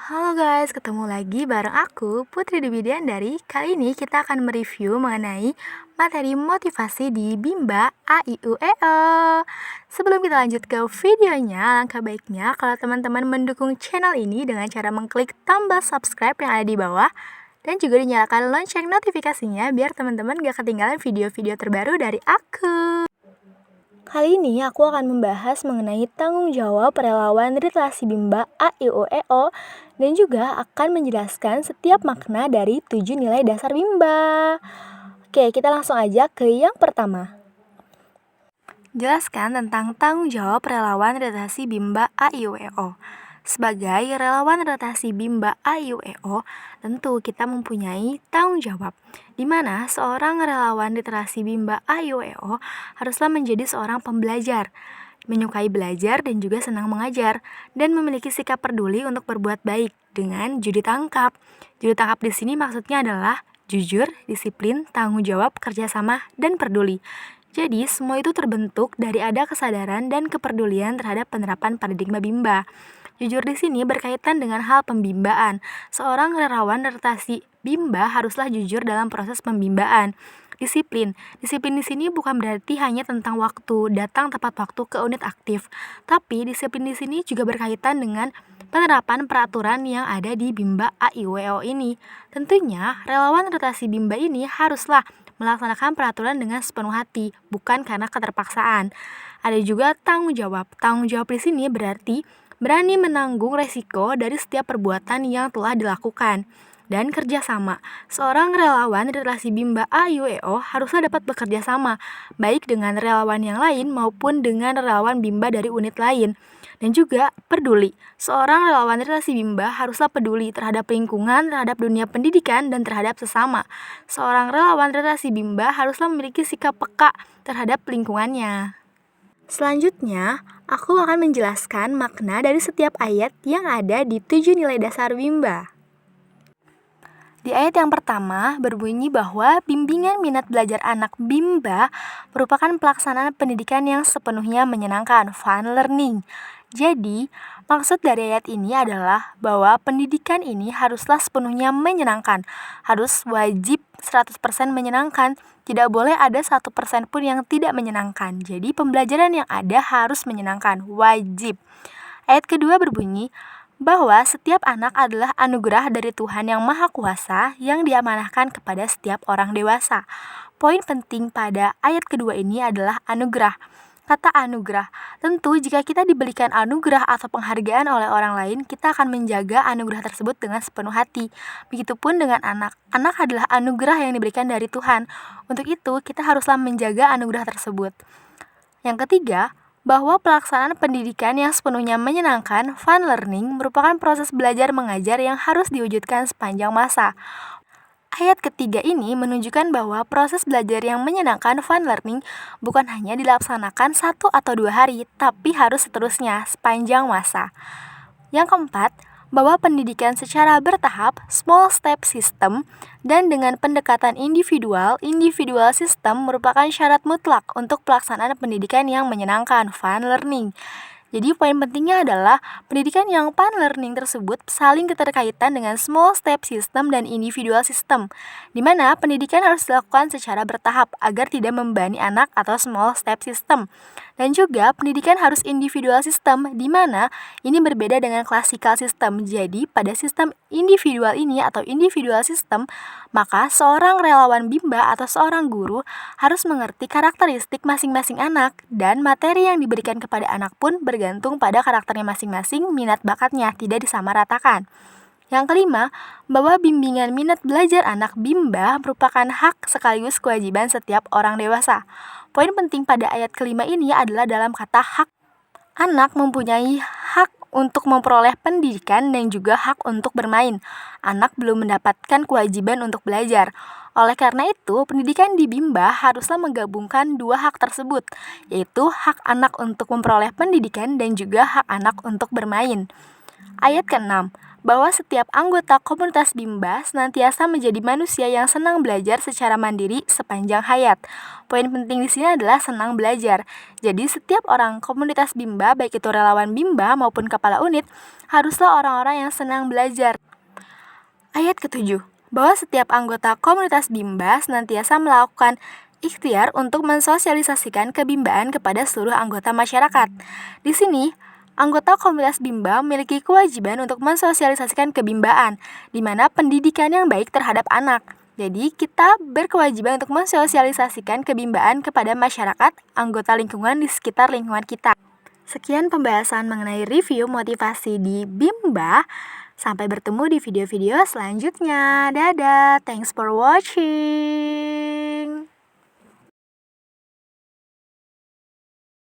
Halo guys, ketemu lagi bareng aku, Putri Dwidiandari. Kali ini kita akan mereview mengenai materi motivasi di Bimba A, I, U, E, O. Sebelum kita lanjut ke videonya, langkah baiknya kalau teman-teman mendukung channel ini dengan cara mengklik tombol subscribe yang ada di bawah dan juga dinyalakan lonceng notifikasinya biar teman-teman gak ketinggalan video-video terbaru dari aku. Kali ini aku akan membahas mengenai tanggung jawab relawan literasi Bimba A, I, U, E, O dan juga akan menjelaskan setiap makna dari 7 nilai dasar Bimba. Oke, kita langsung aja ke yang pertama. Jelaskan tentang tanggung jawab relawan literasi Bimba A, I, U, E, O. Sebagai relawan literasi Bimba A, I, U, E, O, tentu kita mempunyai tanggung jawab, di mana seorang relawan literasi Bimba A, I, U, E, O haruslah menjadi seorang pembelajar, menyukai belajar dan juga senang mengajar, dan memiliki sikap peduli untuk berbuat baik dengan judi tangkap. Judi tangkap di sini maksudnya adalah jujur, disiplin, tanggung jawab, kerjasama, dan peduli. Jadi, semua itu terbentuk dari ada kesadaran dan kepedulian terhadap penerapan paradigma Bimba. Jujur di sini berkaitan dengan hal pembimbaan. Seorang relawan literasi Bimba haruslah jujur dalam proses pembimbaan. Disiplin. Disiplin di sini bukan berarti hanya tentang waktu, datang tepat waktu ke unit aktif. Tapi disiplin di sini juga berkaitan dengan penerapan peraturan yang ada di Bimba A, I, U, E, O ini. Tentunya, relawan literasi Bimba ini haruslah melaksanakan peraturan dengan sepenuh hati, bukan karena keterpaksaan. Ada juga tanggung jawab. Tanggung jawab di sini berarti berani menanggung resiko dari setiap perbuatan yang telah dilakukan. Dan kerjasama. Seorang relawan literasi Bimba A, I, U, E, O haruslah dapat bekerja sama, baik dengan relawan yang lain maupun dengan relawan Bimba dari unit lain. Dan juga peduli. Seorang relawan literasi Bimba haruslah peduli terhadap lingkungan, terhadap dunia pendidikan, dan terhadap sesama. Seorang relawan literasi Bimba haruslah memiliki sikap peka terhadap lingkungannya. Selanjutnya, aku akan menjelaskan makna dari setiap ayat yang ada di 7 nilai dasar Bimba. Di ayat yang pertama berbunyi bahwa bimbingan minat belajar anak Bimba merupakan pelaksanaan pendidikan yang sepenuhnya menyenangkan, fun learning. Jadi, maksud dari ayat ini adalah bahwa pendidikan ini haruslah sepenuhnya menyenangkan, harus wajib 100% menyenangkan, tidak boleh ada 1% pun yang tidak menyenangkan. Jadi, pembelajaran yang ada harus menyenangkan, wajib. Ayat kedua berbunyi bahwa setiap anak adalah anugerah dari Tuhan Yang Maha Kuasa yang diamanahkan kepada setiap orang dewasa. Poin penting pada ayat kedua ini adalah anugerah. Kata anugerah, tentu jika kita diberikan anugerah atau penghargaan oleh orang lain, kita akan menjaga anugerah tersebut dengan sepenuh hati. Begitupun dengan anak. Anak adalah anugerah yang diberikan dari Tuhan. Untuk itu, kita haruslah menjaga anugerah tersebut. Yang ketiga, bahwa pelaksanaan pendidikan yang sepenuhnya menyenangkan, fun learning, merupakan proses belajar mengajar yang harus diwujudkan sepanjang masa. Ayat ketiga ini menunjukkan bahwa proses belajar yang menyenangkan, fun learning, bukan hanya dilaksanakan 1 atau 2 hari, tapi harus seterusnya, sepanjang masa. Yang keempat, bahwa pendidikan secara bertahap, small step system, dan dengan pendekatan individual system merupakan syarat mutlak untuk pelaksanaan pendidikan yang menyenangkan, fun learning. Jadi poin pentingnya adalah pendidikan yang fun learning tersebut saling keterkaitan dengan small step system dan individual system, di mana pendidikan harus dilakukan secara bertahap agar tidak membebani anak atau small step system. Dan juga pendidikan harus individual system, di mana ini berbeda dengan classical system. Jadi pada sistem individual ini atau individual system, maka seorang relawan Bimba atau seorang guru harus mengerti karakteristik masing-masing anak dan materi yang diberikan kepada anak pun bergantung pada karakternya masing-masing, minat bakatnya tidak disamaratakan. Yang kelima, bahwa bimbingan minat belajar anak Bimba merupakan hak sekaligus kewajiban setiap orang dewasa. Poin penting pada ayat kelima ini adalah dalam kata hak. Anak mempunyai hak untuk memperoleh pendidikan dan juga hak untuk bermain. Anak belum mendapatkan kewajiban untuk belajar. Oleh karena itu, pendidikan di Bimba haruslah menggabungkan dua hak tersebut, yaitu hak anak untuk memperoleh pendidikan dan juga hak anak untuk bermain. Ayat ke-6, bahwa setiap anggota komunitas Bimba senantiasa menjadi manusia yang senang belajar secara mandiri sepanjang hayat. Poin penting di sini adalah senang belajar. Jadi setiap orang komunitas Bimba, baik itu relawan Bimba maupun kepala unit, haruslah orang-orang yang senang belajar. Ayat ke-7, bahwa setiap anggota komunitas Bimba senantiasa melakukan ikhtiar untuk mensosialisasikan kebimbaan kepada seluruh anggota masyarakat. Di sini, anggota komunitas Bimba memiliki kewajiban untuk mensosialisasikan kebimbaan, di mana pendidikan yang baik terhadap anak. Jadi, kita berkewajiban untuk mensosialisasikan kebimbaan kepada masyarakat, anggota lingkungan di sekitar lingkungan kita. Sekian pembahasan mengenai review motivasi di Bimba. Sampai bertemu di video-video selanjutnya. Dadah, thanks for watching.